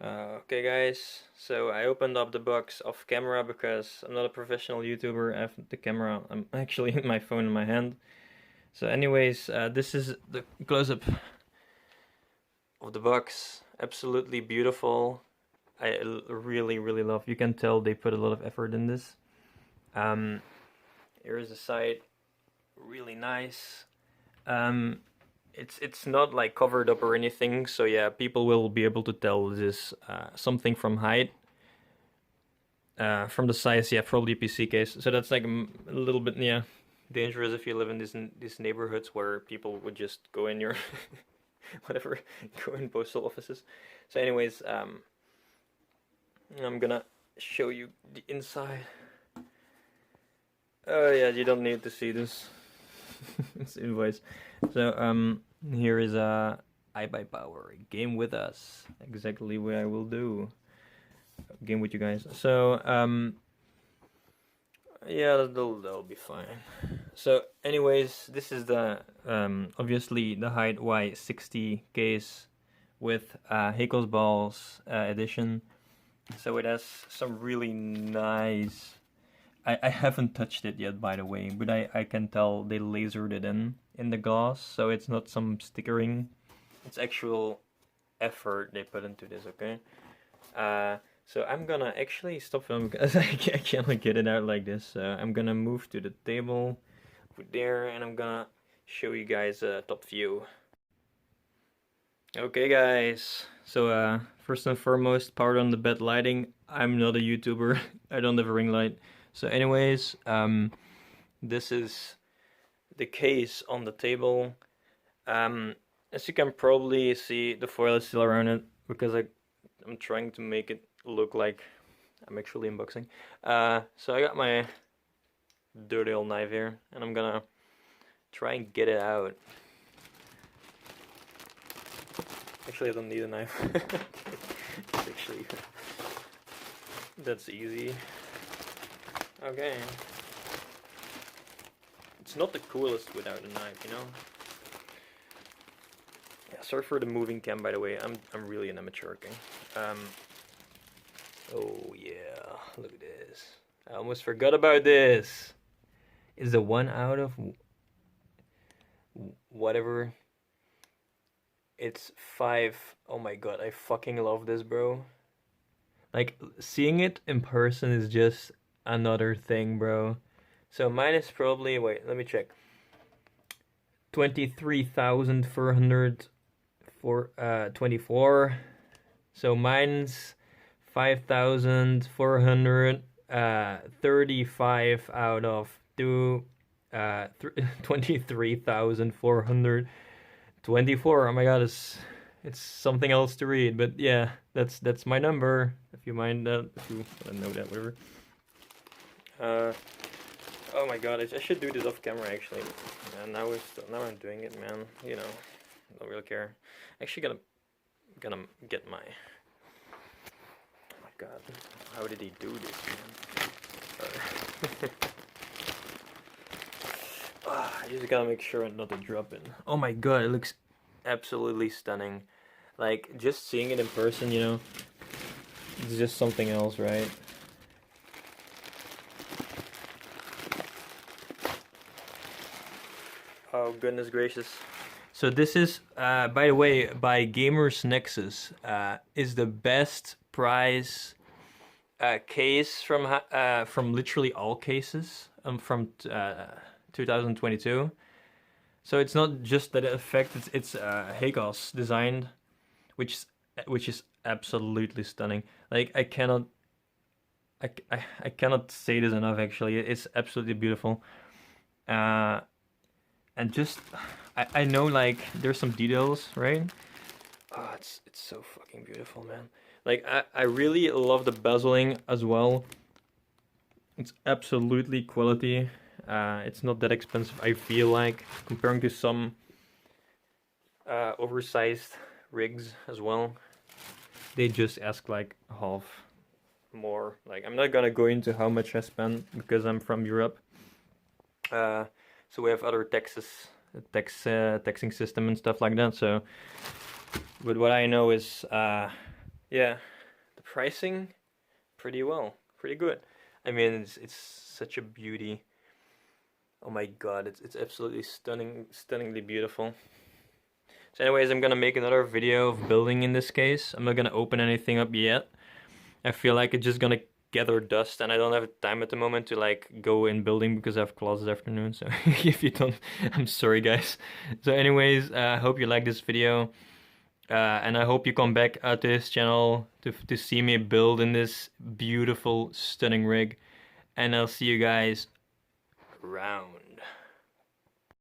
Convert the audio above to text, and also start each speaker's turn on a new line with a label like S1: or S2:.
S1: Okay guys, so I opened up the box off camera because I'm not a professional YouTuber. I have the camera, I'm actually in my phone in my hand. So anyways, this is the close-up of the box. Absolutely beautiful. I really love, you can tell they put a lot of effort in this. Here's the side, really nice. It's not like covered up or anything, so yeah, people will be able to tell this is something from HYTE. From the size, yeah, probably a PC case. So that's like a little bit, yeah, dangerous if you live in these neighborhoods where people would just go in your whatever, go in postal offices. So anyways, I'm gonna show you the inside. Oh yeah, you don't need to see this. It's invoice. So here is a iBuyPower game with us. Exactly what I will do. Game with you guys. So yeah, that'll be fine. So anyways, this is the obviously the HYTE Y60 case with Hakos Baelz edition. So it has some really nice. I haven't touched it yet, by the way, but I can tell they lasered it in the glass, so it's not some stickering. It's actual effort they put into this, okay? So I'm gonna actually stop filming because I cannot get it out like this. So I'm gonna move to the table, put there, and I'm gonna show you guys a top view. Okay guys, so first and foremost, powered on the bed lighting. I'm not a YouTuber, I don't have a ring light. So anyways, this is the case on the table. As you can probably see, the foil is still around it because I'm trying to make it look like I'm actually unboxing. So I got my dirty old knife here, and I'm gonna try and get it out. Actually, I don't need a knife. Actually, that's easy. Okay. It's not the coolest without a knife, you know? Yeah, sorry for the moving cam, by the way. I'm really an amateur, okay? Oh yeah, look at this. I almost forgot about this. Is the 1 out of whatever. It's 5. Oh my god, I fucking love this, bro. Like, seeing it in person is just another thing, bro. So mine is probably, wait, let me check. 23,424. So mine's 5,435 out of 23,424. Oh my god, it's something else to read, but yeah, that's my number. If you mind that, if you know that, whatever. Oh my god, I should do this off camera actually. And now I'm doing it, man. You know, I don't really care. Actually, gonna get my. Oh my god, how did he do this, man? I just gotta make sure not to drop it. Oh my god, it looks absolutely stunning. Like, just seeing it in person, you know, it's just something else, right? Oh goodness gracious. So this is, by the way, by Gamers Nexus, is the best price case from literally all cases from 2022. So it's not just that effect; it's Hakos designed, which is absolutely stunning. Like I cannot say this enough. Actually, it's absolutely beautiful. And just I know like there's some details, right? Oh, it's so fucking beautiful, man. Like I really love the bezeling as well. It's absolutely quality. It's not that expensive, I feel like, comparing to some oversized rigs as well. They just ask like half more. Like, I'm not gonna go into how much I spent because I'm from Europe. So we have other taxing system and stuff like that. So, but what I know is yeah, the pricing, pretty good. I mean, it's such a beauty. Oh my god, it's absolutely stunningly beautiful. So anyways, I'm gonna make another video of building in this case. I'm not gonna open anything up yet. I feel like it's just gonna gather dust, and I don't have time at the moment to like go in building because I have class this afternoon. So if you don't, I'm sorry guys. So anyways, I hope you like this video. And I hope you come back to this channel to see me build in this beautiful, stunning rig. And I'll see you guys around.